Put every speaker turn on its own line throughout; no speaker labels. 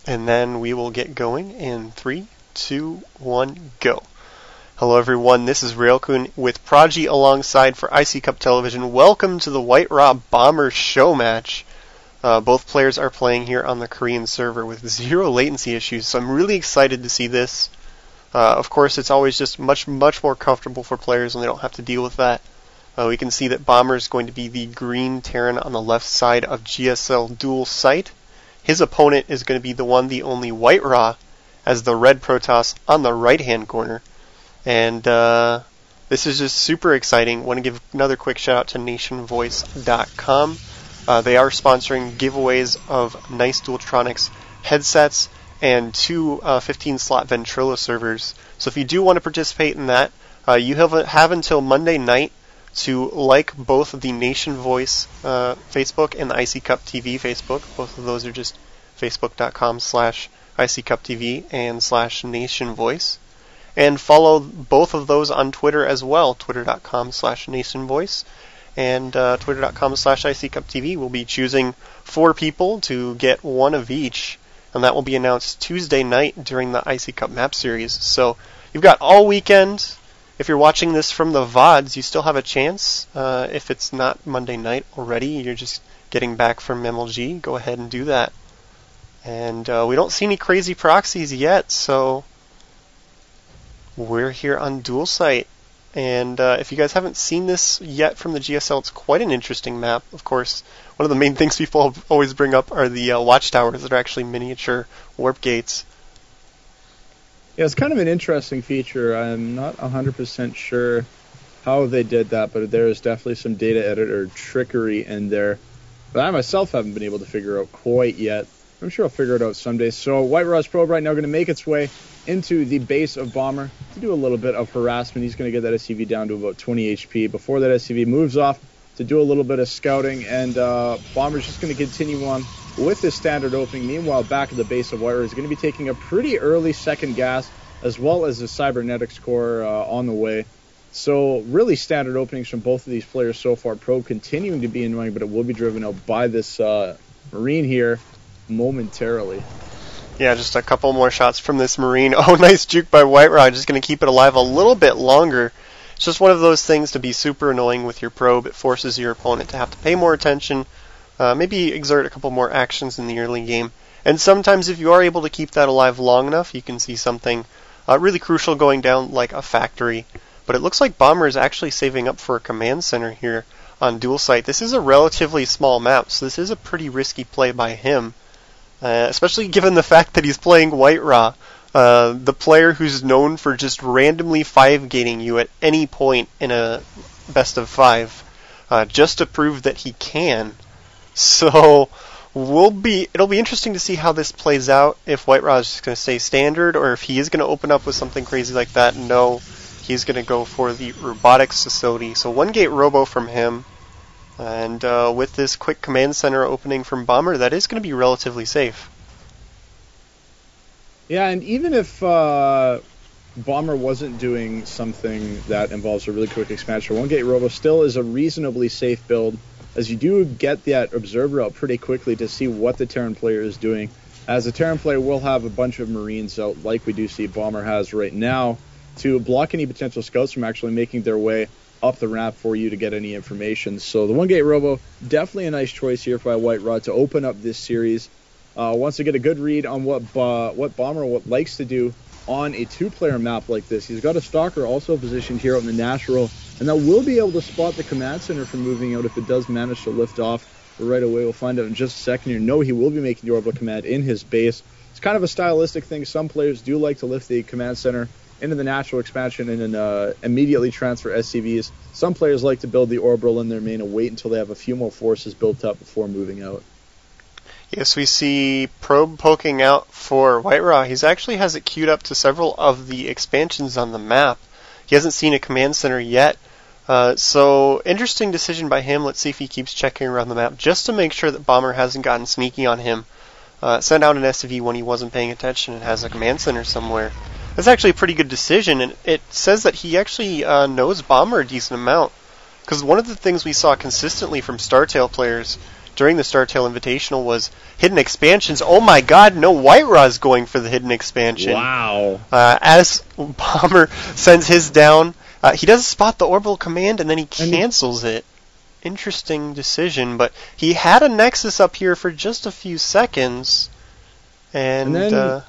and then we will get going in 3, 2, 1, go. Hello everyone, this is Railcoon with Prodigy alongside for IC Cup Television. Welcome to the White Raw Bomber Showmatch. Both players are playing here on the Korean server with zero latency issues, so I'm really excited to see this. Of course, it's always just much more comfortable for players when they don't have to deal with that. We can see that Bomber is going to be the green Terran on the left side of GSL dual sight. His opponent is going to be the one, the only White Raw as the red Protoss on the right-hand corner. And this is just super exciting. Want to give another quick shout out to nationvoice.com. They are sponsoring giveaways of nice Dualtronics headsets and two 15-slot Ventrilo servers. So if you do want to participate in that, you have until Monday night to like both the Nation Voice Facebook and the iCCupTV Facebook. Both of those are just facebook.com/iCCupTV and /Nation Voice. And follow both of those on Twitter as well, twitter.com/nationvoice and twitter.com/iCCupTV. We'll be choosing 4 people to get one of each, and that will be announced Tuesday night during the IC Cup map series. So you've got all weekend. If you're watching this from the VODs, you still have a chance. If it's not Monday night already, you're just getting back from MLG, go ahead and do that. And we don't see any crazy proxies yet, so we're here on dual sight. And if you guys haven't seen this yet from the GSL, it's quite an interesting map. Of course, one of the main things people always bring up are the watchtowers that are actually miniature warp gates.
Yeah, it's kind of an interesting feature. I'm not 100% sure how they did that, but there is definitely some data editor trickery in there. But I myself haven't been able to figure out quite yet. I'm sure I'll figure it out someday. So White Raw's probe right now going to make its way into the base of Bomber to do a little bit of harassment. He's going to get that SCV down to about 20 HP before that SCV moves off to do a little bit of scouting, and Bomber's just going to continue on with his standard opening. Meanwhile, back at the base of White Raw is going to be taking a pretty early second gas, as well as the cybernetics core on the way. So really standard openings from both of these players so far. Probe continuing to be annoying, but it will be driven out by this Marine here momentarily.
Yeah, just a couple more shots from this Marine. Oh, nice juke by White Raw. Just going to keep it alive a little bit longer. It's just one of those things to be super annoying with your probe. It forces your opponent to have to pay more attention, maybe exert a couple more actions in the early game. And sometimes if you are able to keep that alive long enough, you can see something really crucial going down, like a factory. But it looks like Bomber is actually saving up for a command center here on dual sight. This is a relatively small map, so this is a pretty risky play by him. Especially given the fact that he's playing White Raw, the player who's known for just randomly 5-gating you at any point in a best of 5, just to prove that he can. So it'll be interesting to see how this plays out, if White Raw is just going to stay standard, or if he is going to open up with something crazy like that. No, he's going to go for the robotics facility. So 1-gate robo from him. And with this quick command center opening from Bomber, that is going to be relatively safe.
Yeah, and even if Bomber wasn't doing something that involves a really quick expansion, 1-gate robo still is a reasonably safe build, as you do get that observer out pretty quickly to see what the Terran player is doing, as the Terran player will have a bunch of Marines out, like we do see Bomber has right now, to block any potential scouts from actually making their way up the ramp for you to get any information. So the 1-gate robo, definitely a nice choice here by White Raw to open up this series. Wants to get a good read on what Bomber likes to do on a 2-player map like this. He's got a Stalker also positioned here out in the natural, and that will be able to spot the command center from moving out if it does manage to lift off. But right away, we'll find out in just a second here. No, he will be making the orbital command in his base. It's kind of a stylistic thing. Some players do like to lift the command center into the natural expansion and then immediately transfer SCVs. Some players like to build the orbital in their main and wait until they have a few more forces built up before moving out.
Yes, we see probe poking out for White Raw. He actually has it queued up to several of the expansions on the map. He hasn't seen a command center yet. So interesting decision by him. Let's see if he keeps checking around the map just to make sure that Bomber hasn't gotten sneaky on him. Sent out an SCV when he wasn't paying attention and has a command center somewhere. That's actually a pretty good decision, and it says that he actually knows Bomber a decent amount. Because one of the things we saw consistently from StarTale players during the Startail Invitational was hidden expansions. Oh my god, no, White Raw's going for the hidden expansion.
Wow.
As Bomber sends his down, he does spot the orbital command and then he cancels it. Interesting decision, but he had a Nexus up here for just a few seconds and then,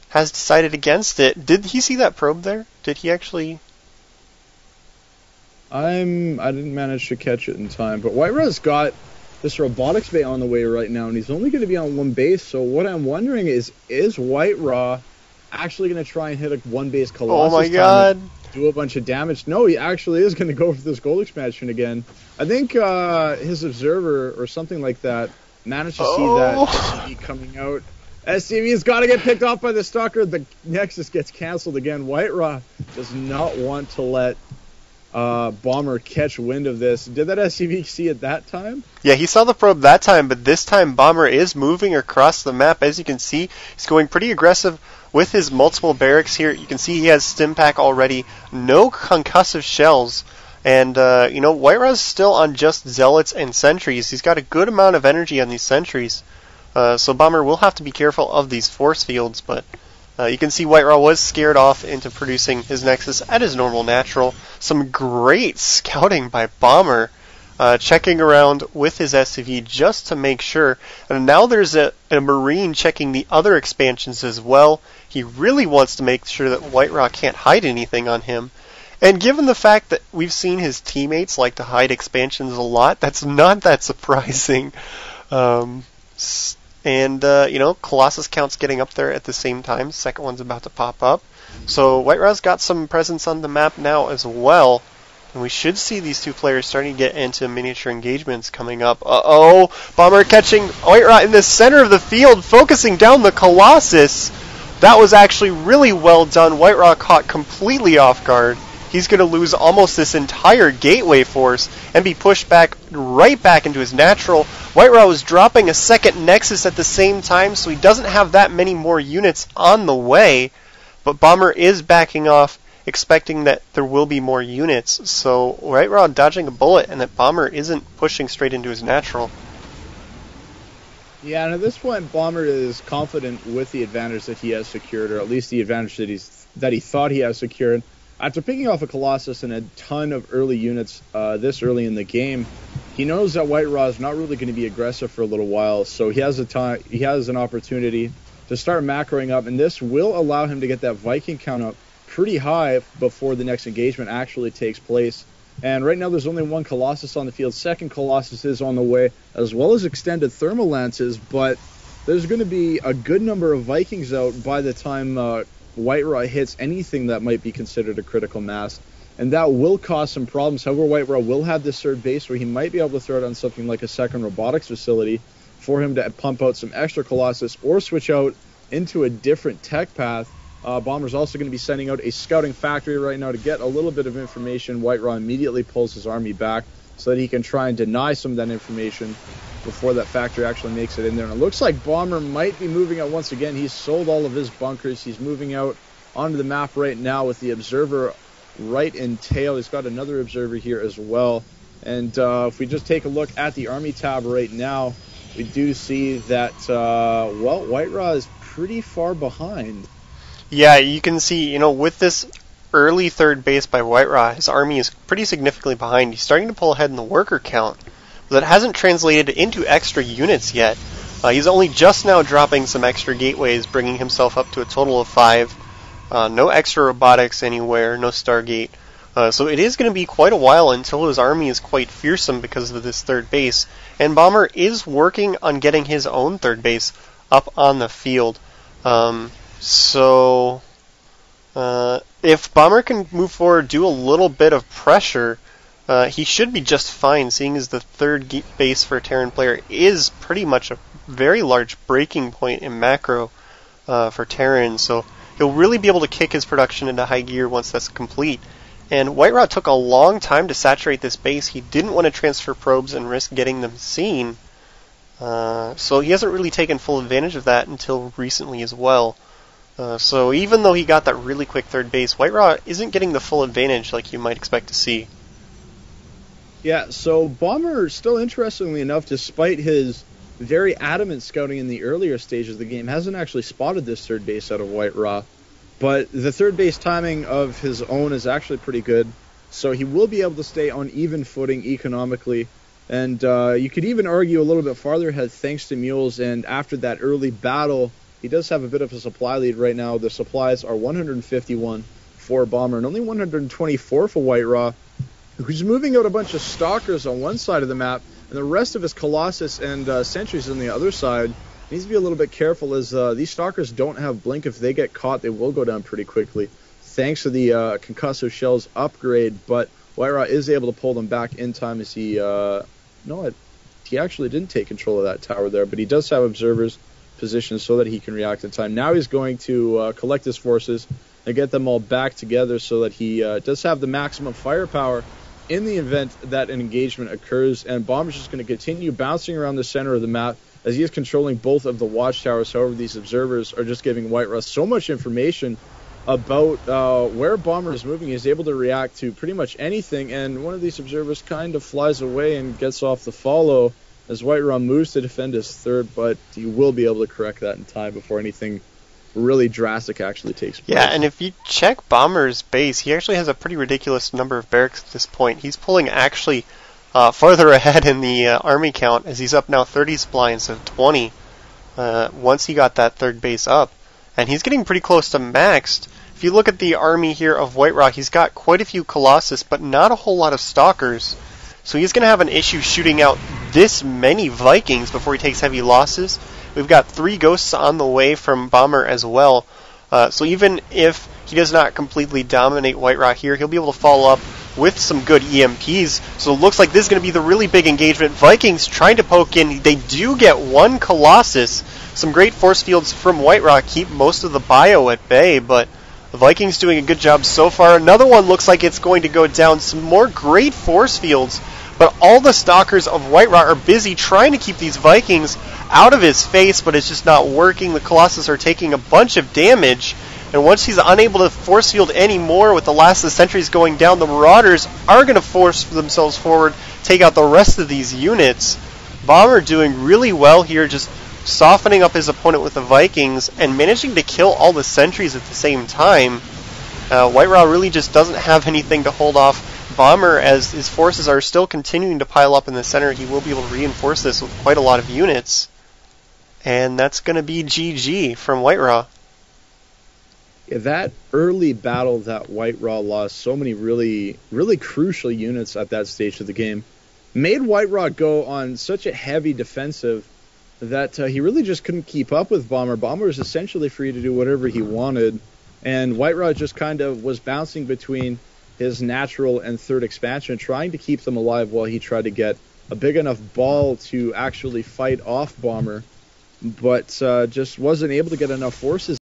has decided against it. Did he see that probe there? Did he actually...
I didn't manage to catch it in time, but White Raw's got this robotics bay on the way right now, and he's only going to be on one base, so what I'm wondering is White Raw actually going to try and hit a one-base Colossus?
Oh my god!
Do a bunch of damage? No, he actually is going to go for this gold expansion again. I think his observer or something like that managed to see that SCV coming out. SCV's got to get picked off by the Stalker. The Nexus gets canceled again. White Raw does not want to let Bomber catch wind of this. Did that SCV see it that time?
Yeah, he saw the probe that time, but this time Bomber is moving across the map. As you can see, he's going pretty aggressive with his multiple barracks here. You can see he has Stimpak already. No concussive shells. And, White Raw's still on just Zealots and Sentries. He's got a good amount of energy on these Sentries. So Bomber will have to be careful of these force fields, but you can see White Raw was scared off into producing his Nexus at his normal natural. Some great scouting by Bomber, checking around with his SCV just to make sure. And now there's a Marine checking the other expansions as well. He really wants to make sure that White Raw can't hide anything on him. And given the fact that we've seen his teammates like to hide expansions a lot, that's not that surprising. Colossus count's getting up there at the same time. Second one's about to pop up. So White Raw's got some presence on the map now as well. And we should see these two players starting to get into miniature engagements coming up. Uh-oh! Bomber catching White Raw in the center of the field, focusing down the Colossus. That was actually really well done. White Raw caught completely off guard. He's going to lose almost this entire gateway force and be pushed back right back into his natural. White Raw was dropping a second Nexus at the same time, so he doesn't have that many more units on the way. But Bomber is backing off, expecting that there will be more units. So White Raw dodging a bullet, and that Bomber isn't pushing straight into his natural.
Yeah, and at this point, Bomber is confident with the advantage that he has secured, or at least the advantage that he thought he has secured. After picking off a Colossus and a ton of early units this early in the game, he knows that White Raw is not really going to be aggressive for a little while, so he has an opportunity to start macroing up, and this will allow him to get that Viking count up pretty high before the next engagement actually takes place. And right now there's only one Colossus on the field. Second Colossus is on the way, as well as extended thermal lances, but there's going to be a good number of Vikings out by the time White Raw hits anything that might be considered a critical mass, and that will cause some problems. However, White Raw will have this third base where he might be able to throw it on something like a second robotics facility for him to pump out some extra Colossus or switch out into a different tech path. Bomber's also going to be sending out a scouting factory right now to get a little bit of information. White Raw immediately pulls his army back so that he can try and deny some of that information before that factory actually makes it in there. And it looks like Bomber might be moving out once again. He's sold all of his bunkers. He's moving out onto the map right now with the observer right in tail. He's got another observer here as well. And if we just take a look at the army tab right now, we do see that, White Raw is pretty far behind.
Yeah, you can see, with this early third base by White Raw, his army is pretty significantly behind. He's starting to pull ahead in the worker count, but that hasn't translated into extra units yet. He's only just now dropping some extra gateways, bringing himself up to a total of 5. No extra robotics anywhere, no Stargate. So it is going to be quite a while until his army is quite fearsome because of this third base. And Bomber is working on getting his own third base up on the field. If Bomber can move forward, do a little bit of pressure, he should be just fine, seeing as the third base for a Terran player is pretty much a very large breaking point in macro for Terran. So he'll really be able to kick his production into high gear once that's complete. And White Raw took a long time to saturate this base. He didn't want to transfer probes and risk getting them seen. So he hasn't really taken full advantage of that until recently as well. So even though he got that really quick third base, White Raw isn't getting the full advantage like you might expect to see.
Yeah, so Bomber, still interestingly enough, despite his very adamant scouting in the earlier stages of the game, hasn't actually spotted this third base out of White Raw. But the third base timing of his own is actually pretty good, so he will be able to stay on even footing economically. And you could even argue a little bit farther ahead thanks to Mules, and after that early battle, he does have a bit of a supply lead right now. The supplies are 151 for Bomber and only 124 for White Raw, who's moving out a bunch of Stalkers on one side of the map, and the rest of his Colossus and Sentries on the other side. Needs to be a little bit careful, as these Stalkers don't have Blink. If they get caught, they will go down pretty quickly, thanks to the Concussive Shells upgrade, but White Raw is able to pull them back in time as he... he actually didn't take control of that tower there, but he does have Observers positioned so that he can react in time. Now he's going to collect his forces and get them all back together so that he does have the maximum firepower in the event that an engagement occurs, and Bomber's just going to continue bouncing around the center of the map as he is controlling both of the watchtowers. However, these observers are just giving White Raw so much information about where Bomber is moving. He's able to react to pretty much anything, and one of these observers kind of flies away and gets off the follow as White Raw moves to defend his third, but he will be able to correct that in time before anything really drastic actually takes place.
Yeah, and if you check Bomber's base, he actually has a pretty ridiculous number of barracks at this point. He's pulling actually farther ahead in the army count, as he's up now 30 supply instead of 20 once he got that third base up. And he's getting pretty close to maxed. If you look at the army here of White Raw, he's got quite a few Colossus, but not a whole lot of Stalkers. So he's going to have an issue shooting out this many Vikings before he takes heavy losses. We've got 3 Ghosts on the way from Bomber as well. So even if he does not completely dominate White Raw here, he'll be able to follow up with some good EMPs. So it looks like this is going to be the really big engagement. Vikings trying to poke in. They do get 1 Colossus. Some great force fields from White Raw keep most of the bio at bay, but the Vikings doing a good job so far. Another one looks like it's going to go down. Some more great force fields, but all the Stalkers of White Raw are busy trying to keep these Vikings out of his face, but it's just not working. The Colossus are taking a bunch of damage, and once he's unable to force field anymore with the last of the sentries going down, the Marauders are going to force themselves forward, take out the rest of these units. Bomber doing really well here, just softening up his opponent with the Vikings and managing to kill all the sentries at the same time. White Raw really just doesn't have anything to hold off Bomber, as his forces are still continuing to pile up in the center. He will be able to reinforce this with quite a lot of units. And that's going to be GG from White Raw.
Yeah, that early battle that White Raw lost so many really, really crucial units at that stage of the game made White Raw go on such a heavy defensive that he really just couldn't keep up with Bomber. Bomber was essentially free to do whatever he wanted, and White Raw just kind of was bouncing between his natural and third expansion, trying to keep them alive while he tried to get a big enough ball to actually fight off Bomber, but just wasn't able to get enough forces